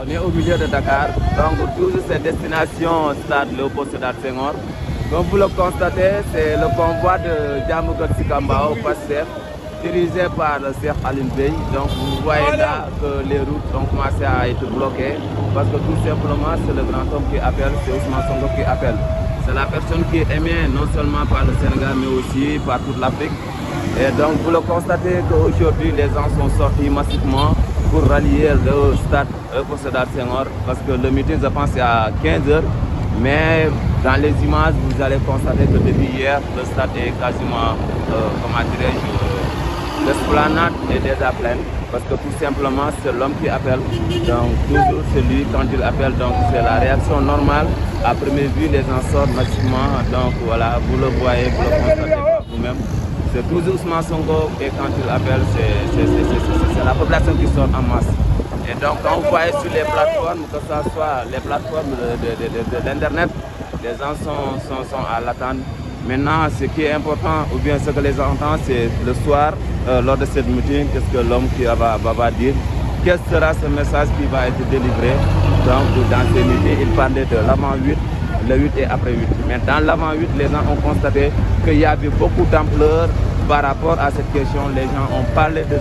On est au milieu de Dakar, donc toujours cette destination stade Léopold Sédar Senghor. Comme vous le constatez, c'est le convoi de Diamaguène Sicap Mbao Pastef, dirigé par le Cheikh Alioune Beye. Donc vous voyez là que les routes ont commencé à être bloquées parce que tout simplement c'est le grand homme qui appelle, c'est Ousmane Sonko qui appelle. C'est la personne qui est aimée non seulement par le Sénégal mais aussi par toute l'Afrique. Et donc vous le constatez qu'aujourd'hui les gens sont sortis massivement pour rallier le stade Léopold Sédar Senghor parce que le meeting je pense c'est à 15 h. Mais dans les images, vous allez constater que depuis hier, le stade est quasiment, comment dirais-je, l'esplanade est déjà pleine. Parce que tout simplement, c'est l'homme qui appelle. Donc, toujours c'est lui quand il appelle. Donc, c'est la réaction normale. À première vue, les gens sortent massivement. Donc, voilà, vous le voyez, vous le constatez par vous-même. C'est toujours Ousmane Sonko et quand il appelle, c'est la population qui sort en masse. Et donc, quand vous voyez sur les plateformes, que ce soit les plateformes de l'Internet, les gens sont à l'attente. Maintenant, ce qui est important, ou bien ce que les gens entendent, c'est le soir, lors de cette meeting, qu'est-ce que l'homme qui va dire, quel sera ce message qui va être délivré. Donc, dans ces meetings, il parlait de l'avant 8, le 8 et après 8. Mais dans l'avant 8, les gens ont constaté qu'il y avait beaucoup d'ampleur par rapport à cette question. Les gens ont parlé de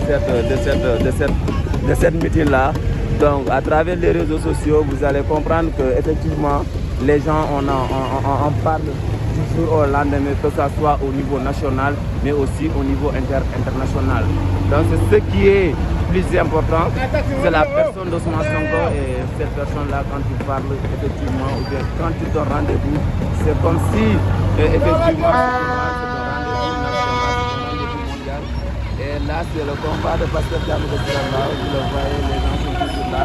cette meeting-là. Donc, à travers les réseaux sociaux, vous allez comprendre qu'effectivement, les gens en parlent du jour au lendemain, que ce soit au niveau national, mais aussi au niveau international. Donc, c'est ce qui est plus important, c'est la personne d'Ousmane Sonko et cette personne-là, quand il parle, effectivement, ou bien quand il donne rendez-vous, c'est comme si, effectivement, et là, c'est le combat de Pastef Diamaguène Sicap Mbao. Vous le voyez, les gens sont toujours là.